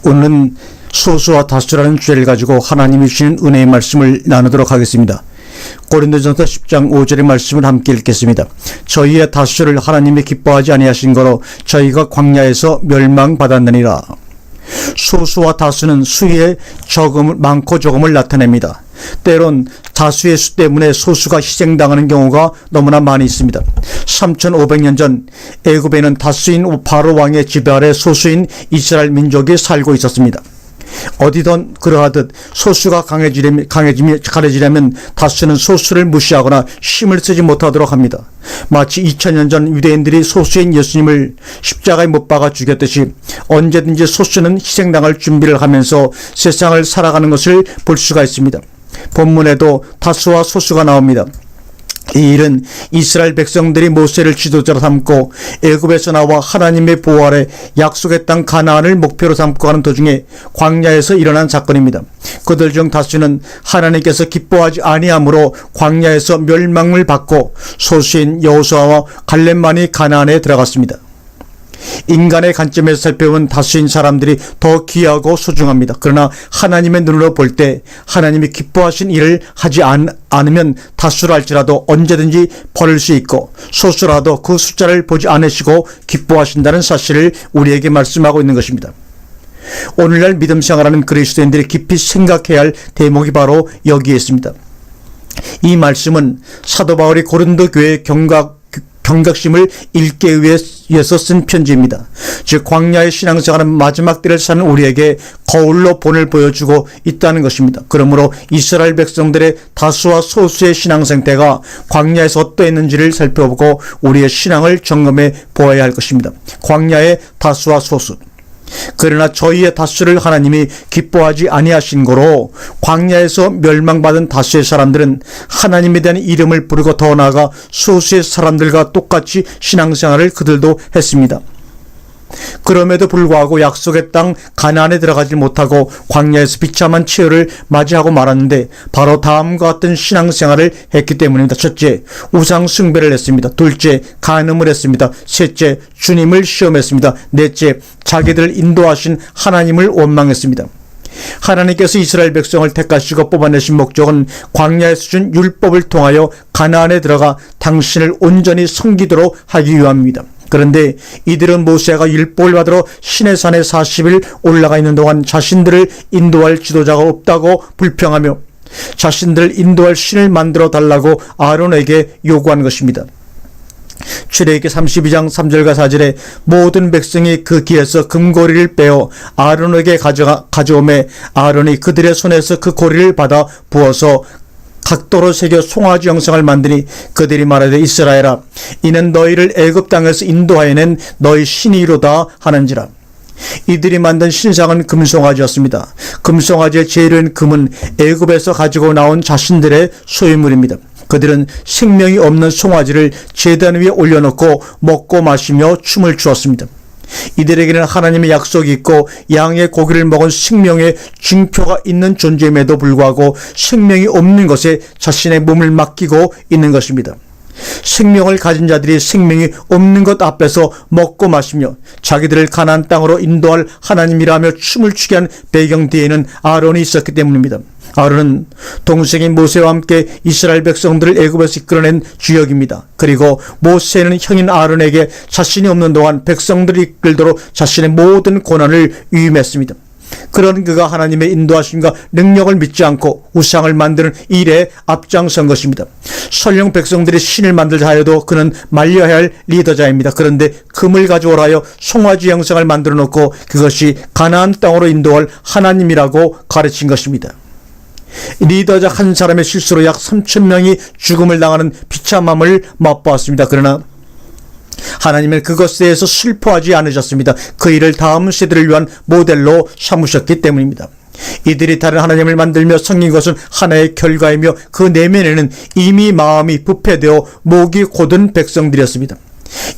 오늘은 소수와 다수라는 주제를 가지고 하나님이 주시는 은혜의 말씀을 나누도록 하겠습니다. 고린도전서 10장 5절의 말씀을 함께 읽겠습니다. 저희의 다수를 하나님이 기뻐하지 아니하신 거로 저희가 광야에서 멸망받았느니라. 소수와 다수는 수의 많고 적음을 나타냅니다. 때론 다수의 수 때문에 소수가 희생당하는 경우가 너무나 많이 있습니다. 3500년 전 애굽에는 다수인 바로 왕의 지배 아래 소수인 이스라엘 민족이 살고 있었습니다. 어디든 그러하듯 소수가 강해지려면 다수는 소수를 무시하거나 힘을 쓰지 못하도록 합니다. 마치 2000년 전 유대인들이 소수인 예수님을 십자가에 못 박아 죽였듯이 언제든지 소수는 희생당할 준비를 하면서 세상을 살아가는 것을 볼 수가 있습니다. 본문에도 다수와 소수가 나옵니다. 이 일은 이스라엘 백성들이 모세를 지도자로 삼고 애굽에서 나와 하나님의 보호 아래 약속의 땅 가나안을 목표로 삼고 가는 도중에 광야에서 일어난 사건입니다. 그들 중 다수는 하나님께서 기뻐하지 아니하므로 광야에서 멸망을 받고 소수인 여호수아와 갈렙만이 가나안에 들어갔습니다. 인간의 관점에서 살펴본 다수인 사람들이 더 귀하고 소중합니다. 그러나 하나님의 눈으로 볼 때 하나님이 기뻐하신 일을 하지 않으면 다수라 할지라도 언제든지 버릴 수 있고 소수라도 그 숫자를 보지 않으시고 기뻐하신다는 사실을 우리에게 말씀하고 있는 것입니다. 오늘날 믿음 생활하는 그리스도인들이 깊이 생각해야 할 대목이 바로 여기에 있습니다. 이 말씀은 사도 바울이 고린도 교회의 경각심을 읽기 위해서 쓴 편지입니다. 즉 광야의 신앙생활은 마지막 때를 사는 우리에게 거울로 본을 보여주고 있다는 것입니다. 그러므로 이스라엘 백성들의 다수와 소수의 신앙 상태가 광야에서 어떠했는지를 살펴보고 우리의 신앙을 점검해 보아야 할 것입니다. 광야의 다수와 소수. 그러나 저희의 다수를 하나님이 기뻐하지 아니하신 거로 광야에서 멸망받은 다수의 사람들은 하나님에 대한 이름을 부르고 더 나아가 소수의 사람들과 똑같이 신앙생활을 그들도 했습니다. 그럼에도 불구하고 약속의 땅 가나안에 들어가지 못하고 광야에서 비참한 치열을 맞이하고 말았는데 바로 다음과 같은 신앙생활을 했기 때문입니다. 첫째, 우상 숭배를 했습니다. 둘째, 간음을 했습니다. 셋째, 주님을 시험했습니다. 넷째, 자기들을 인도하신 하나님을 원망했습니다. 하나님께서 이스라엘 백성을 택하시고 뽑아내신 목적은 광야에서 준 율법을 통하여 가나안에 들어가 당신을 온전히 섬기도록 하기 위함입니다. 그런데 이들은 모세가 율법을 받으러 시내 산에 40일 올라가 있는 동안 자신들을 인도할 지도자가 없다고 불평하며 자신들을 인도할 신을 만들어 달라고 아론에게 요구한 것입니다. 출애굽기 32장 3절과 4절에 모든 백성이 그 길에서 금고리를 빼어 아론에게 가져오매 아론이 그들의 손에서 그 고리를 받아 부어서 각도로 새겨 송아지 형상을 만드니 그들이 말하되 이스라엘아 이는 너희를 애굽 땅에서 인도하여낸 너희 신이로다 하는지라. 이들이 만든 신상은 금송아지였습니다. 금송아지의 재료인 금은 애굽에서 가지고 나온 자신들의 소유물입니다. 그들은 생명이 없는 송아지를 제단 위에 올려놓고 먹고 마시며 춤을 추었습니다. 이들에게는 하나님의 약속이 있고 양의 고기를 먹은 생명의 징표가 있는 존재임에도 불구하고 생명이 없는 것에 자신의 몸을 맡기고 있는 것입니다. 생명을 가진 자들이 생명이 없는 것 앞에서 먹고 마시며 자기들을 가나안 땅으로 인도할 하나님이라며 춤을 추게 한 배경 뒤에는 아론이 있었기 때문입니다. 아론은 동생인 모세와 함께 이스라엘 백성들을 애굽에서 이끌어낸 주역입니다. 그리고 모세는 형인 아론에게 자신이 없는 동안 백성들을 이끌도록 자신의 모든 권한을 위임했습니다. 그런 그가 하나님의 인도하심과 능력을 믿지 않고 우상을 만드는 일에 앞장선 것입니다. 설령 백성들이 신을 만들자 하여도 그는 말려야 할 리더자입니다. 그런데 금을 가져오라 하여 송아지 형상을 만들어 놓고 그것이 가나안 땅으로 인도할 하나님이라고 가르친 것입니다. 리더자 한 사람의 실수로 약 3,000명이 죽음을 당하는 비참함을 맛보았습니다. 그러나 하나님은 그것에 대해서 슬퍼하지 않으셨습니다. 그 일을 다음 세대를 위한 모델로 삼으셨기 때문입니다. 이들이 다른 하나님을 만들며 섬긴 것은 하나의 결과이며 그 내면에는 이미 마음이 부패되어 목이 곧은 백성들이었습니다.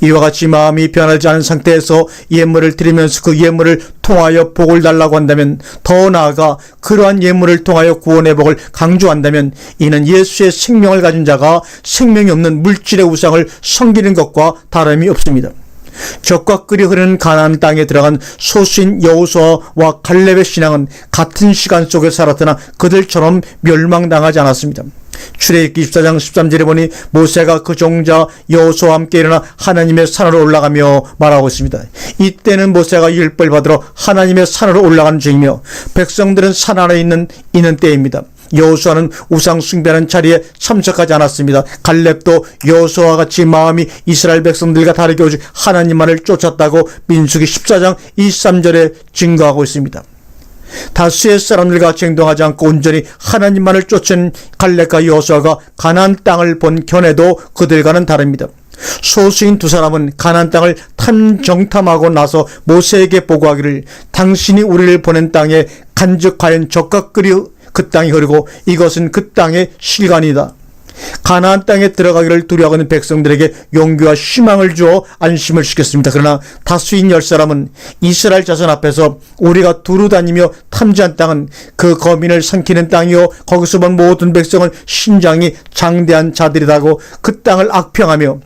이와 같이 마음이 변하지 않은 상태에서 예물을 드리면서 그 예물을 통하여 복을 달라고 한다면, 더 나아가 그러한 예물을 통하여 구원의 복을 강조한다면 이는 예수의 생명을 가진 자가 생명이 없는 물질의 우상을 섬기는 것과 다름이 없습니다. 젖과 끓이 흐르는 가나안 땅에 들어간 소수인 여호수아와 갈렙의 신앙은 같은 시간 속에 살았으나 그들처럼 멸망당하지 않았습니다. 출애굽기 24장 13절에 보니 모세가 그 종자 여호수아와 함께 일어나 하나님의 산으로 올라가며 말하고 있습니다. 이때는 모세가 율법을 받으러 하나님의 산으로 올라가는 중이며 백성들은 산 아래에 있는 때입니다. 여호수아는 우상 숭배하는 자리에 참석하지 않았습니다. 갈렙도 여호수아와 같이 마음이 이스라엘 백성들과 다르게 오직 하나님만을 쫓았다고 민수기 14장 23절에 증거하고 있습니다. 다수의 사람들과 같이 행동하지 않고 온전히 하나님만을 쫓은 갈렙과 여호수아가 가나안 땅을 본 견해도 그들과는 다릅니다. 소수인 두 사람은 가나안 땅을 탐정탐하고 나서 모세에게 보고하기를 당신이 우리를 보낸 땅에 간직하연 젖과 끓이 그 땅이 흐르고 이것은 그 땅의 실관이다. 가나안 땅에 들어가기를 두려워하고 있는 백성들에게 용기와 희망을 주어 안심을 시켰습니다. 그러나 다수인 10사람은 이스라엘 자손 앞에서 우리가 두루 다니며 탐지한 땅은 그 거민을 삼키는 땅이요 거기서 본 모든 백성은 신장이 장대한 자들이라고 그 땅을 악평하며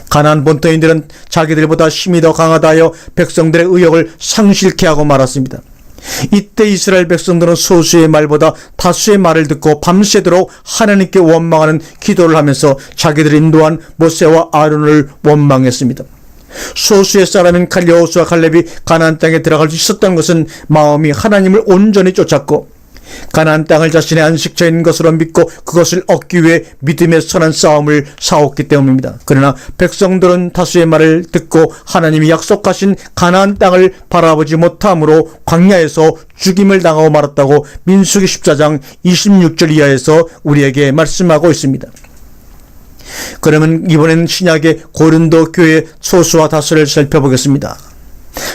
가나안 본토인들은 자기들보다 힘이 더 강하다 하여 백성들의 의욕을 상실케 하고 말았습니다. 이때 이스라엘 백성들은 소수의 말보다 다수의 말을 듣고 밤새도록 하나님께 원망하는 기도를 하면서 자기들이 인도한 모세와 아론을 원망했습니다. 소수의 사람인 여호수아 갈렙이 가나안 땅에 들어갈 수 있었던 것은 마음이 하나님을 온전히 쫓았고 가나안 땅을 자신의 안식처인 것으로 믿고 그것을 얻기 위해 믿음의 선한 싸움을 싸웠기 때문입니다. 그러나 백성들은 다수의 말을 듣고 하나님이 약속하신 가나안 땅을 바라보지 못함으로 광야에서 죽임을 당하고 말았다고 민수기 14장 26절 이하에서 우리에게 말씀하고 있습니다. 그러면 이번엔 신약의 고린도 교회 소수와 다수를 살펴보겠습니다.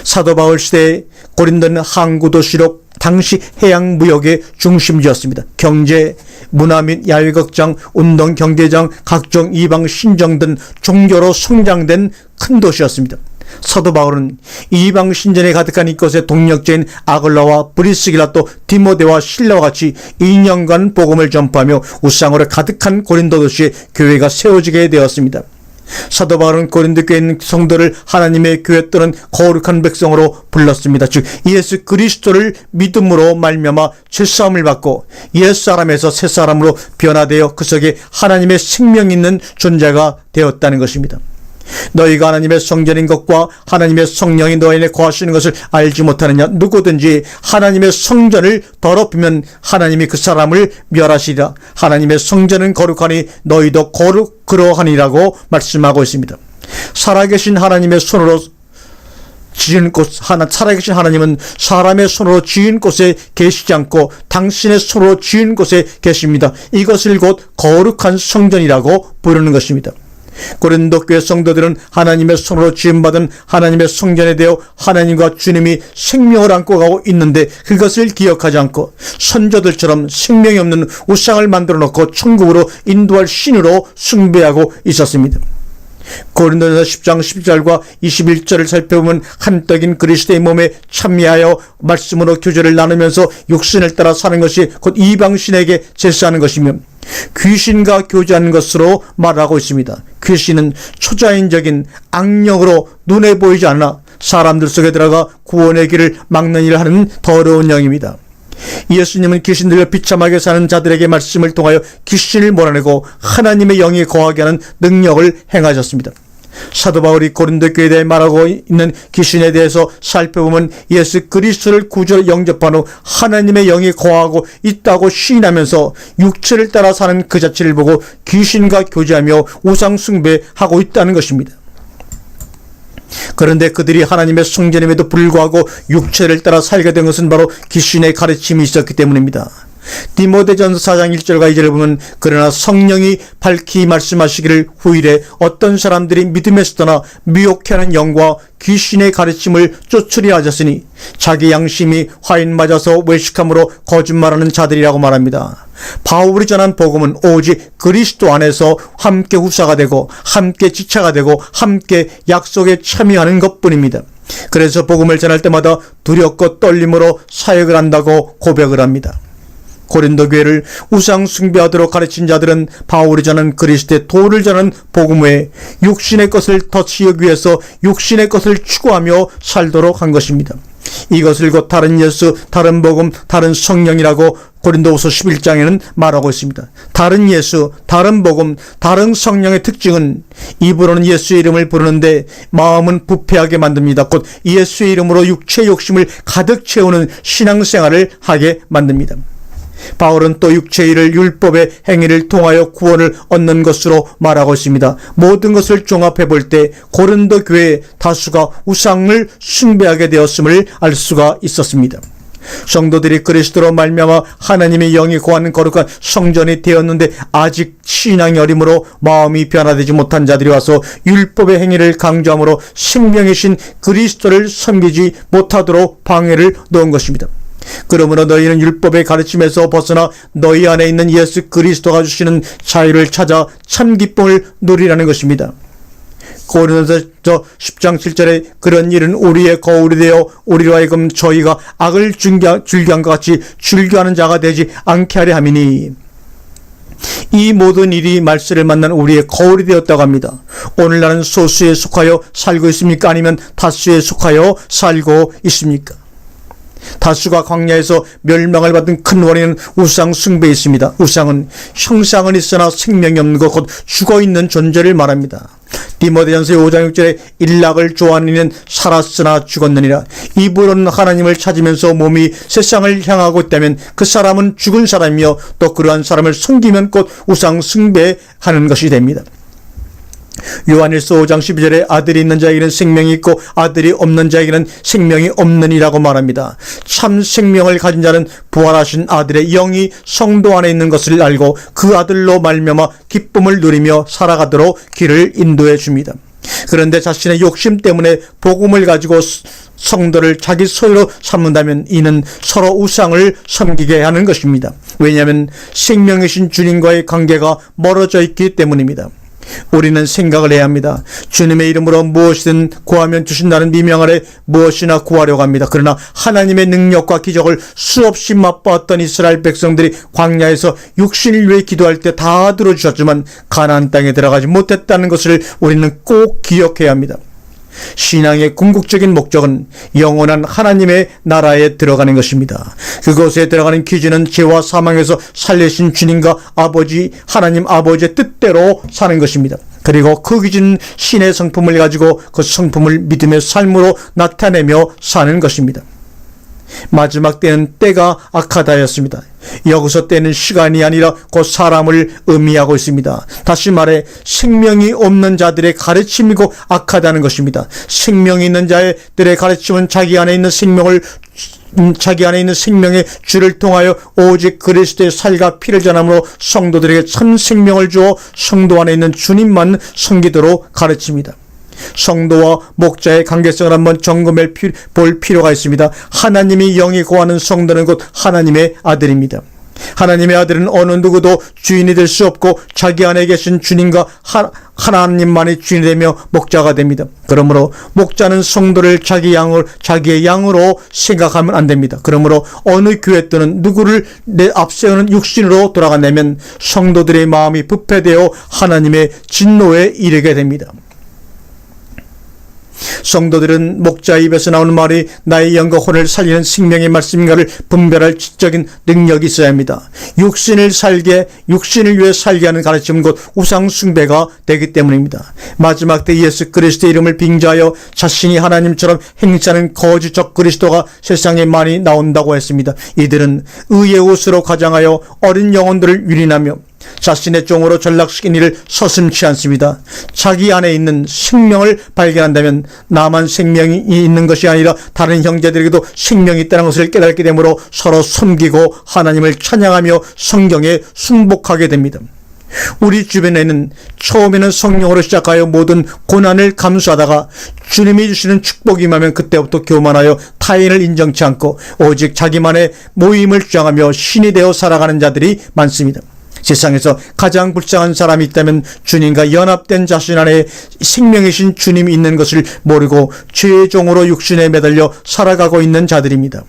사도 바울 시대에 고린도는 항구 도시로 당시 해양 무역의 중심지였습니다. 경제, 문화 및 야외극장, 운동 경기장, 각종 이방 신정 등 종교로 성장된 큰 도시였습니다. 사도 바울은 이방 신전에 가득한 이곳의 동력자인 아글라와 브리스길라 또 디모데와 실라와 같이 2년간 복음을 전파하며 우상으로 가득한 고린도 도시에 교회가 세워지게 되었습니다. 사도 바울은 고린도 교회에 있는 성도를 하나님의 교회 또는 거룩한 백성으로 불렀습니다. 즉 예수 그리스도를 믿음으로 말미암아 죄사함을 받고 옛사람에서 새사람으로 변화되어 그 속에 하나님의 생명 있는 존재가 되었다는 것입니다. 너희가 하나님의 성전인 것과 하나님의 성령이 너희 안에 거하시는 것을 알지 못하느냐. 누구든지 하나님의 성전을 더럽히면 하나님이 그 사람을 멸하시리라. 하나님의 성전은 거룩하니 너희도 그러하니라고 말씀하고 있습니다. 살아계신 하나님의 손으로 지은 곳, 살아계신 하나님은 사람의 손으로 지은 곳에 계시지 않고 당신의 손으로 지은 곳에 계십니다. 이것을 곧 거룩한 성전이라고 부르는 것입니다. 고린도 교회 성도들은 하나님의 손으로 지음받은 하나님의 성전에 대해 하나님과 주님이 생명을 안고 가고 있는데 그것을 기억하지 않고 선조들처럼 생명이 없는 우상을 만들어 놓고 천국으로 인도할 신으로 숭배하고 있었습니다. 고린도전서 10장 10절과 21절을 살펴보면 한떡인 그리스도의 몸에 참여하여 말씀으로 교제를 나누면서 육신을 따라 사는 것이 곧 이방신에게 제사하는 것이며 귀신과 교제하는 것으로 말하고 있습니다. 귀신은 초자연적인 악령으로 눈에 보이지 않아 사람들 속에 들어가 구원의 길을 막는 일을 하는 더러운 영입니다. 예수님은 귀신들과 비참하게 사는 자들에게 말씀을 통하여 귀신을 몰아내고 하나님의 영이 거하게 하는 능력을 행하셨습니다. 사도 바울이 고린도 교회에 대해 말하고 있는 귀신에 대해서 살펴보면 예수 그리스도를 구주로 영접한 후 하나님의 영이 거하고 있다고 시인하면서 육체를 따라 사는 그 자체를 보고 귀신과 교제하며 우상 숭배하고 있다는 것입니다. 그런데 그들이 하나님의 성전임에도 불구하고 육체를 따라 살게 된 것은 바로 귀신의 가르침이 있었기 때문입니다. 디모데전서 4장 1절과 2절을 보면 그러나 성령이 밝히 말씀하시기를 후일에 어떤 사람들이 믿음에서 떠나 미혹해하는 영과 귀신의 가르침을 쫓으려 하셨으니 자기 양심이 화인 맞아서 외식함으로 거짓말하는 자들이라고 말합니다. 바울이 전한 복음은 오직 그리스도 안에서 함께 후사가 되고 함께 지체가 되고 함께 약속에 참여하는 것뿐입니다. 그래서 복음을 전할 때마다 두렵고 떨림으로 사역을 한다고 고백을 합니다. 고린도 교회를 우상 숭배하도록 가르친 자들은 바울이 전한 그리스도의 도를 전하는 복음 외에 육신의 것을 더 치우기 위해서 육신의 것을 추구하며 살도록 한 것입니다. 이것을 곧 다른 예수, 다른 복음, 다른 성령이라고 고린도후서 11장에는 말하고 있습니다. 다른 예수, 다른 복음, 다른 성령의 특징은 입으로는 예수의 이름을 부르는데 마음은 부패하게 만듭니다. 곧 예수의 이름으로 육체의 욕심을 가득 채우는 신앙생활을 하게 만듭니다. 바울은 또 육체의 일을 율법의 행위를 통하여 구원을 얻는 것으로 말하고 있습니다. 모든 것을 종합해 볼 때 고린도 교회의 다수가 우상을 숭배하게 되었음을 알 수가 있었습니다. 성도들이 그리스도로 말미암아 하나님의 영이 거하는 거룩한 성전이 되었는데 아직 신앙이 어림으로 마음이 변화되지 못한 자들이 와서 율법의 행위를 강조함으로 생명이신 그리스도를 섬기지 못하도록 방해를 놓은 것입니다. 그러므로 너희는 율법의 가르침에서 벗어나 너희 안에 있는 예수 그리스도가 주시는 자유를 찾아 참 기쁨을 누리라는 것입니다. 고린도서 10장 7절에 그런 일은 우리의 거울이 되어 우리로 하여금 저희가 악을 즐겨한 것 같이 즐겨하는 자가 되지 않게 하려 함이니, 이 모든 일이 말세를 만난 우리의 거울이 되었다고 합니다. 오늘 나는 소수에 속하여 살고 있습니까? 아니면 다수에 속하여 살고 있습니까? 다수가 광야에서 멸망을 받은 큰 원인은 우상 숭배에 있습니다. 우상은 형상은 있으나 생명이 없는 것, 곧 죽어있는 존재를 말합니다. 디모데전서 5장 6절에 일락을 좋아하는 이는 살았으나 죽었느니라. 입으로는 하나님을 찾으면서 몸이 세상을 향하고 있다면 그 사람은 죽은 사람이며 또 그러한 사람을 숨기면 곧 우상 숭배하는 것이 됩니다. 요한일서 5장 12절에 아들이 있는 자에게는 생명이 있고 아들이 없는 자에게는 생명이 없느니라고 말합니다. 참 생명을 가진 자는 부활하신 아들의 영이 성도 안에 있는 것을 알고 그 아들로 말미암아 기쁨을 누리며 살아가도록 길을 인도해 줍니다. 그런데 자신의 욕심 때문에 복음을 가지고 성도를 자기 소유로 삼는다면 이는 서로 우상을 섬기게 하는 것입니다. 왜냐하면 생명이신 주님과의 관계가 멀어져 있기 때문입니다. 우리는 생각을 해야 합니다. 주님의 이름으로 무엇이든 구하면 주신다는 미명 아래 무엇이나 구하려고 합니다. 그러나 하나님의 능력과 기적을 수없이 맛보았던 이스라엘 백성들이 광야에서 육신을 위해 기도할 때 다 들어주셨지만 가나안 땅에 들어가지 못했다는 것을 우리는 꼭 기억해야 합니다. 신앙의 궁극적인 목적은 영원한 하나님의 나라에 들어가는 것입니다. 그곳에 들어가는 기준은 죄와 사망에서 살리신 주님과 아버지 하나님 아버지의 뜻대로 사는 것입니다. 그리고 그 기준 신의 성품을 가지고 그 성품을 믿음의 삶으로 나타내며 사는 것입니다. 마지막 때는 때가 악하다였습니다. 여기서 때는 시간이 아니라 곧 사람을 의미하고 있습니다. 다시 말해 생명이 없는 자들의 가르침이고 악하다는 것입니다. 생명이 있는 자들의 가르침은 자기 안에 있는 생명의 주를 통하여 오직 그리스도의 살과 피를 전함으로 성도들에게 참 생명을 주어 성도 안에 있는 주님만 섬기도록 가르칩니다. 성도와 목자의 관계성을 한번 점검해 볼 필요가 있습니다. 하나님이 영이 거하는 성도는 곧 하나님의 아들입니다. 하나님의 아들은 어느 누구도 주인이 될 수 없고 자기 안에 계신 주님과 하나님만이 주인이 되며 목자가 됩니다. 그러므로 목자는 성도를 자기의 양으로 생각하면 안 됩니다. 그러므로 어느 교회 또는 누구를 내 앞세우는 육신으로 돌아간다면 성도들의 마음이 부패되어 하나님의 진노에 이르게 됩니다. 성도들은 목자 입에서 나오는 말이 나의 영과 혼을 살리는 생명의 말씀인가를 분별할 지적인 능력이 있어야 합니다. 육신을 위해 살게 하는 가르침은 곧 우상 숭배가 되기 때문입니다. 마지막 때 예수 그리스도의 이름을 빙자하여 자신이 하나님처럼 행사하는 거짓적 그리스도가 세상에 많이 나온다고 했습니다. 이들은 의의 옷으로 가장하여 어린 영혼들을 유린하며 자신의 종으로 전락시킨 일을 서슴지 않습니다. 자기 안에 있는 생명을 발견한다면 나만 생명이 있는 것이 아니라 다른 형제들에게도 생명이 있다는 것을 깨닫게 되므로 서로 섬기고 하나님을 찬양하며 성경에 순복하게 됩니다. 우리 주변에는 처음에는 성령으로 시작하여 모든 고난을 감수하다가 주님이 주시는 축복이 임하면 그때부터 교만하여 타인을 인정치 않고 오직 자기만의 모임을 주장하며 신이 되어 살아가는 자들이 많습니다. 세상에서 가장 불쌍한 사람이 있다면 주님과 연합된 자신 안에 생명이신 주님이 있는 것을 모르고 죄의 종으로 육신에 매달려 살아가고 있는 자들입니다.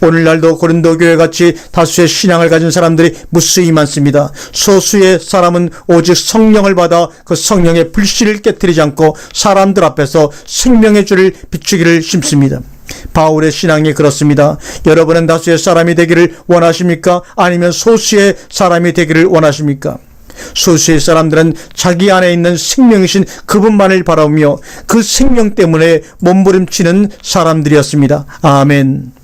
오늘날도 고린도 교회같이 다수의 신앙을 가진 사람들이 무수히 많습니다. 소수의 사람은 오직 성령을 받아 그 성령의 불씨를 깨뜨리지 않고 사람들 앞에서 생명의 줄을 비추기를 심습니다. 바울의 신앙이 그렇습니다. 여러분은 다수의 사람이 되기를 원하십니까? 아니면 소수의 사람이 되기를 원하십니까? 소수의 사람들은 자기 안에 있는 생명이신 그분만을 바라보며 그 생명 때문에 몸부림치는 사람들이었습니다. 아멘.